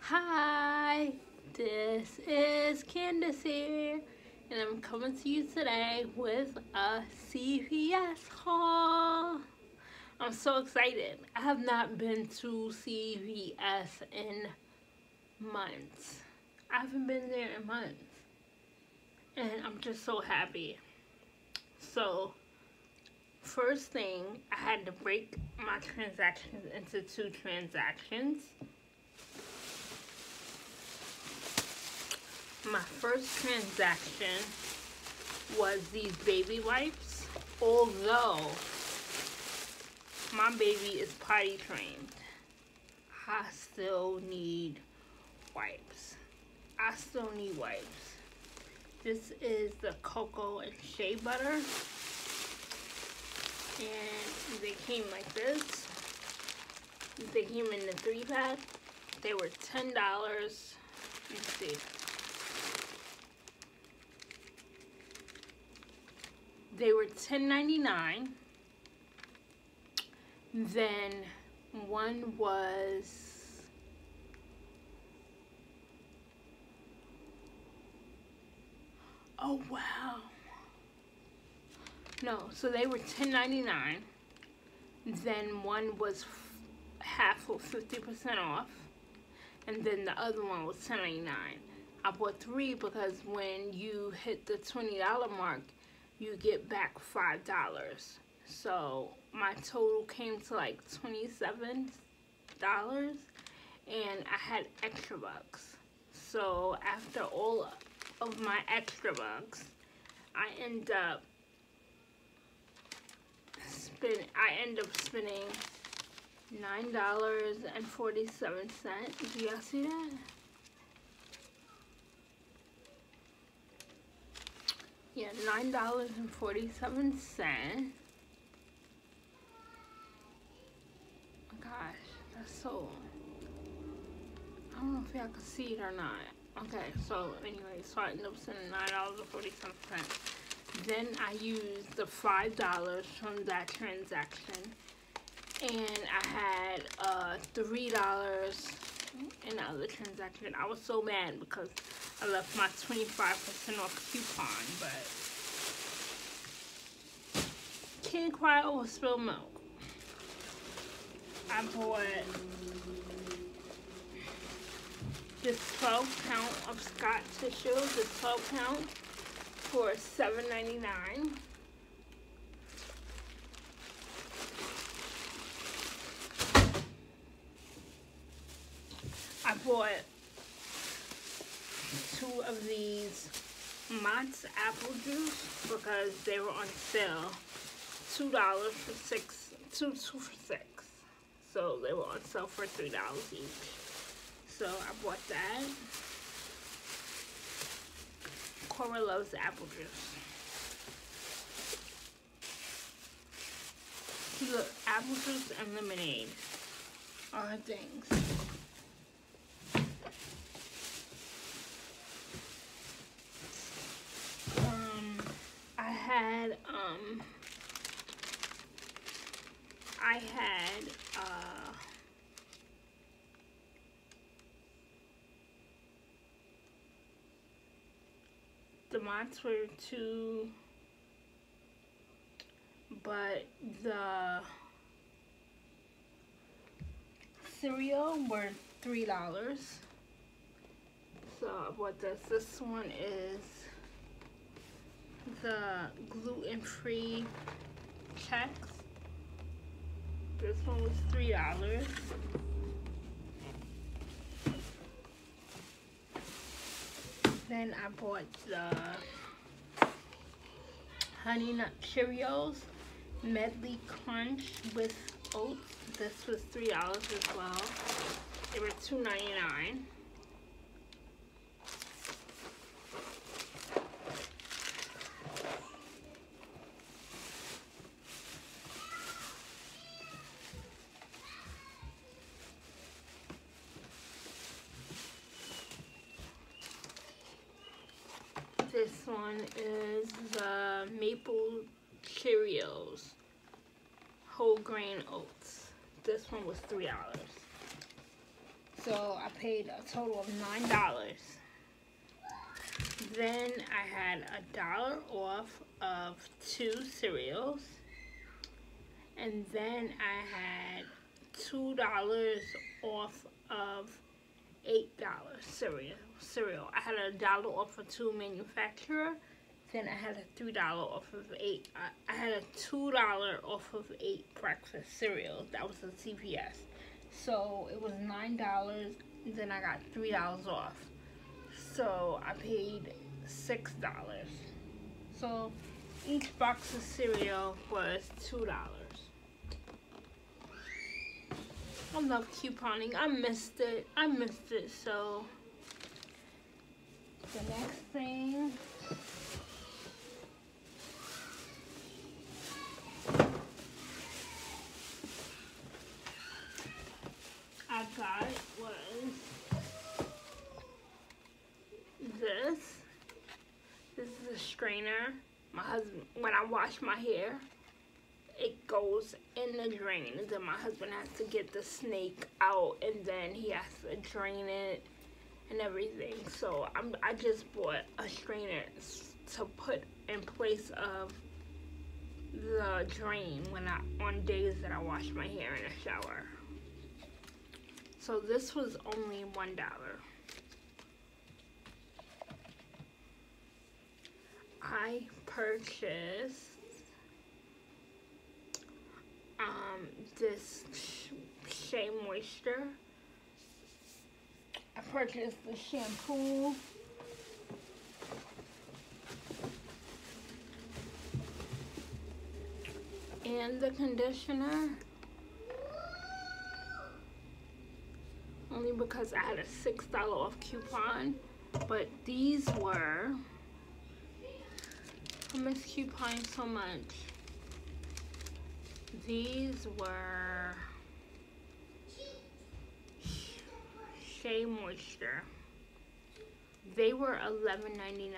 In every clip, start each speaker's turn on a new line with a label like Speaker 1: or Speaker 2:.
Speaker 1: Hi, this is Candace here, and I'm coming to you today with a CVS haul. I'm so excited. I have not been to CVS in months. I haven't been there in months, and I'm just so happy. So, first thing, I had to break my transactions into two transactions. My first transaction was these baby wipes. Although my baby is potty trained, I still need wipes. This is the cocoa and shea butter, and they came like this. They came in the 3-pack. They were $10. Let's see. They were $10.99. Then one was wow. No, so they were $10.99. Then one was half or 50% off. And then the other one was $10.99. I bought 3 because when you hit the $20 mark, you get back $5. So my total came to like $27, and I had extra bucks. So after all of my extra bucks, I end up spending $9.47. Do y'all see that? Yeah, $9.47. Gosh, that's so. I don't know if y'all can see it or not. Okay, so anyway, so I ended up spending $9.47. Then I used the $5 from that transaction, and I had $3 in the other transaction. I was so mad because I left my 25% off coupon, but can't cry over spilled milk. I bought this 12 count of Scott tissue, the 12 count, for $7.99. I bought 2 of these Mott's apple juice because they were on sale. $2 for 6, two for 6. So they were on sale for $3 each. So I bought that. Cora loves apple juice. Look, apple juice and lemonade are her things. I had the Mott's were 2, but the cereal were $3. So I bought this. This one is the gluten-free Chex. This one was $3. Then I bought the Honey Nut Cheerios Medley Crunch with oats. This was $3 as well. They were $2.99. This one is the Maple Cheerios Whole Grain Oats. This one was $3. So I paid a total of $9. Then I had $1 off of 2 cereals. And then I had $2 off of $8 cereal. I had $1 off of 2 manufacturer. Then I had a $3 off of 8. I had a $2 off of 8 breakfast cereals. That was a CVS. So it was $9. Then I got $3 off. So I paid $6. So each box of cereal was $2. I love couponing. I missed it. So the next thing I got was this. This is a strainer. My husband, when I wash my hair, it goes in the drain, and then my husband has to get the snake out, and then he has to drain it and everything. So I just bought a strainer to put in place of the drain on days that I wash my hair in the shower. So this was only $1. I purchased this Shea Moisture. I purchased the shampoo. And the conditioner. Only because I had a $6 off coupon. But these were, I miss couponing so much. These were Shea Moisture. They were $11.99.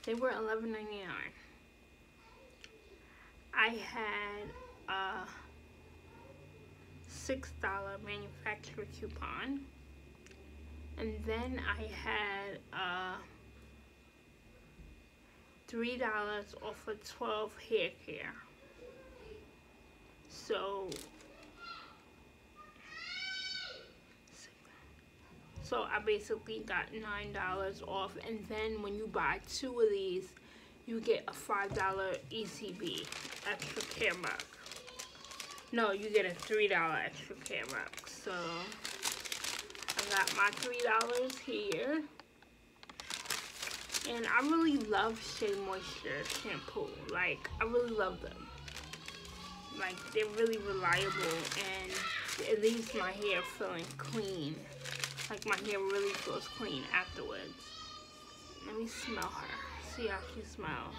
Speaker 1: They were $11.99. I had a $6 manufacturer coupon, and then I had a $3 off of 12 hair care. So I basically got $9 off, and then when you buy 2 of these, you get a $5 ECB extra care mug. No, you get a $3 extra care mug. So I got my $3 here. And I really love Shea Moisture shampoo. Like, I really love them. Like, they're really reliable, and it leaves my hair feeling clean. Like, my hair really feels clean afterwards. Let me smell her. See how she smells.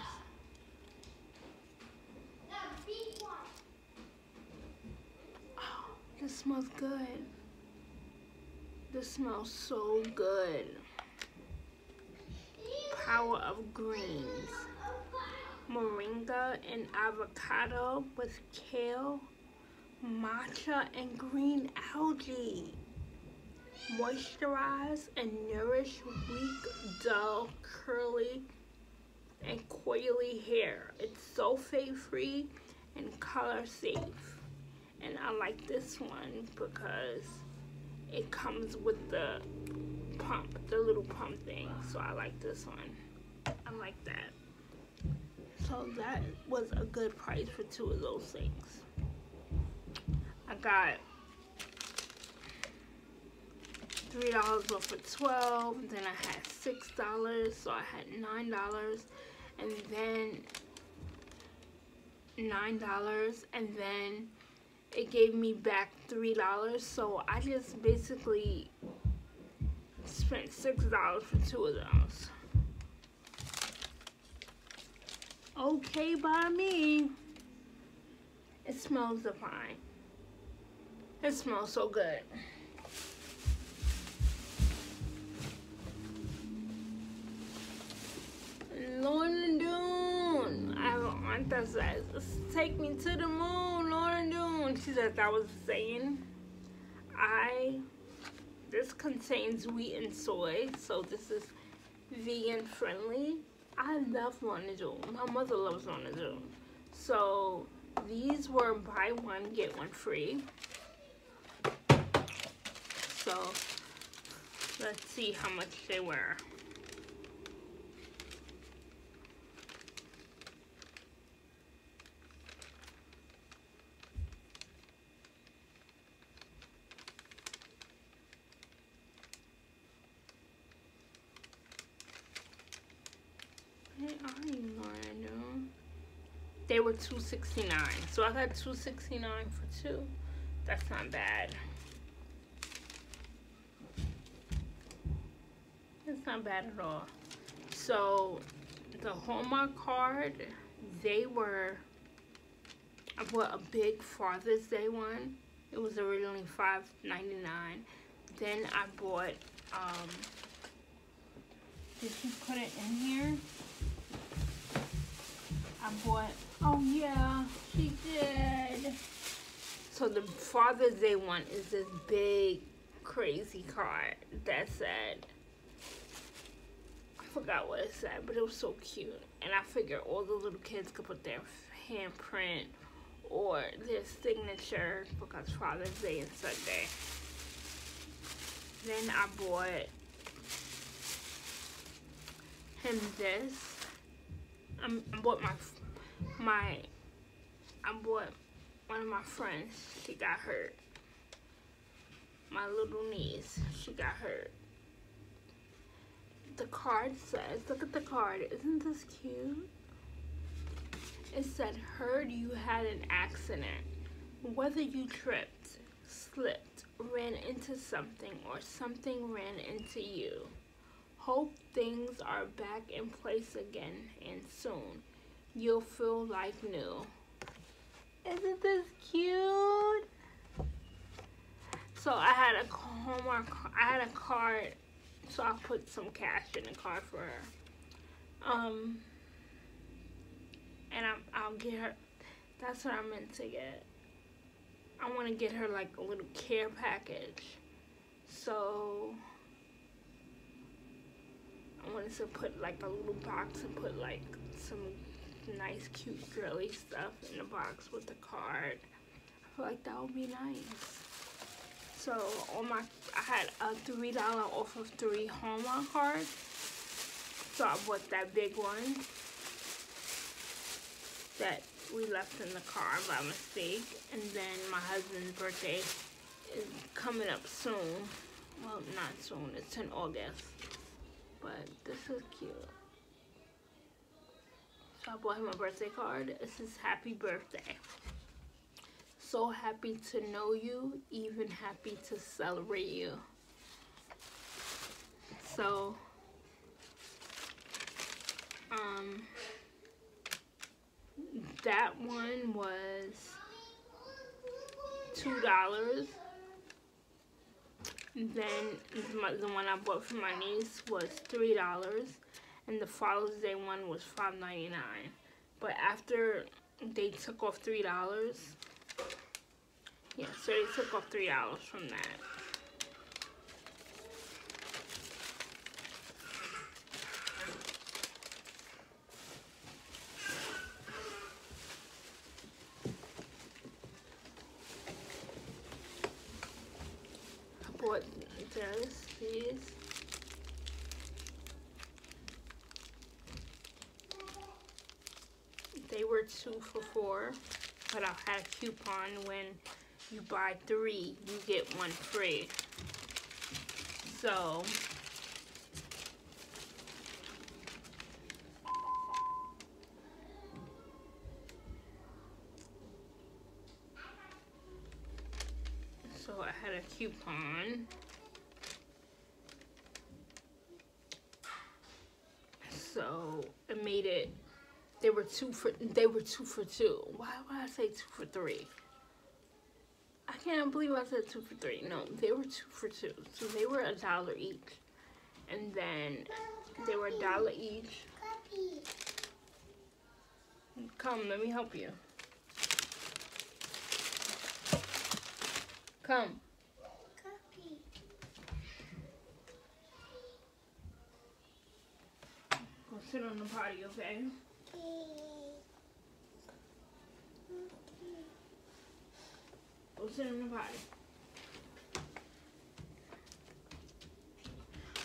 Speaker 1: Oh, this smells good. This smells so good. Power of Greens. Moringa and avocado with kale, matcha, and green algae. Moisturize and nourish weak, dull, curly, and coily hair. It's sulfate free and color safe. And I like this one because it comes with the pump, the little pump thing. So I like this one. I like that. So that was a good price for 2 of those things. I got $3 off of 12, then I had $6, so I had $9, and then $9, and then it gave me back $3, so I just basically spent $6 for 2 of those. Okay by me. It smells divine. It smells so good. Lorna Doone. I have an aunt that says, take me to the moon, Lorna Doone. She said that was saying. this contains wheat and soy, so this is vegan friendly. I love Lonadoo. My mother loves Lonadoo. So these were buy one, get one free. So let's see how much they were. They were $2.69, so I got $2.69 for two. That's not bad. It's not bad at all. So the Hallmark card, they were, I bought a big Father's Day one. It was originally $5.99. Then I bought, did she put it in here? I bought, oh yeah, she did. So the Father's Day one is this big, crazy card that said, I forgot what it said, but it was so cute. And I figured all the little kids could put their handprint or their signature because Father's Day is Sunday. Then I bought him this. I bought I bought one of my friends, she got hurt. My little niece, she got hurt. The card says, look at the card, isn't this cute? It said, heard you had an accident. Whether you tripped, slipped, ran into something, or something ran into you. Hope things are back in place again, and soon you'll feel like new. Isn't this cute? So I had a Hallmark, I had a card, so I put some cash in the card for her. And I'll get her, that's what I meant to get. I want to get her like a little care package. So I wanted to put like a little box and put like some nice cute girly stuff in the box with the card. I feel like that would be nice. So I had a $3 off of 3 Hallmark cards. So I bought that big one that we left in the car by mistake. And then my husband's birthday is coming up soon. Well, not soon, it's in August. But this is cute. So I bought him a birthday card. It says happy birthday. So happy to know you, even happy to celebrate you. So, that one was $2. Then the one I bought for my niece was $3, and the Father's Day one was $5.99. But after they took off $3, yeah, so they took off $3 from that. I bought these. They were 2 for $4, but I had a coupon when you buy 3, you get 1 free. So I had a coupon. So it made it, they were 2 for 2. Why would I say 2 for 3? I can't believe I said 2 for 3. No, they were 2 for 2. So they were $1 each. And then they were $1 each. Come, let me help you. Come. Go sit on the potty, okay? Go sit on the potty.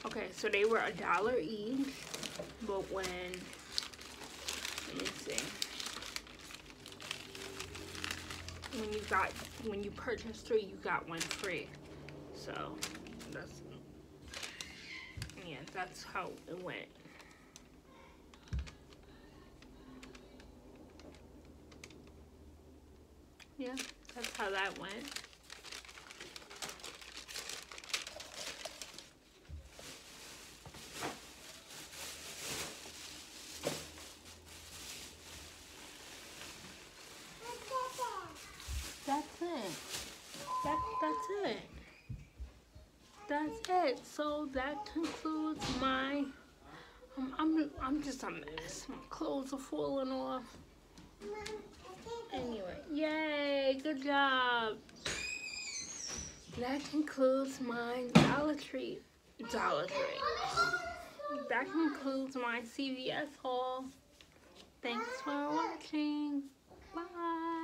Speaker 1: Okay, so they were $1 each, but let me see. When you purchase 3, you got 1 free. So that's how it went. Yeah, that's how that went. That's it. That's it. That's it. So that concludes my. I'm just a mess. My clothes are falling off. Anyway, yay! Good job. That concludes my Dollar Tree. That concludes my CVS haul. Thanks for watching. Bye.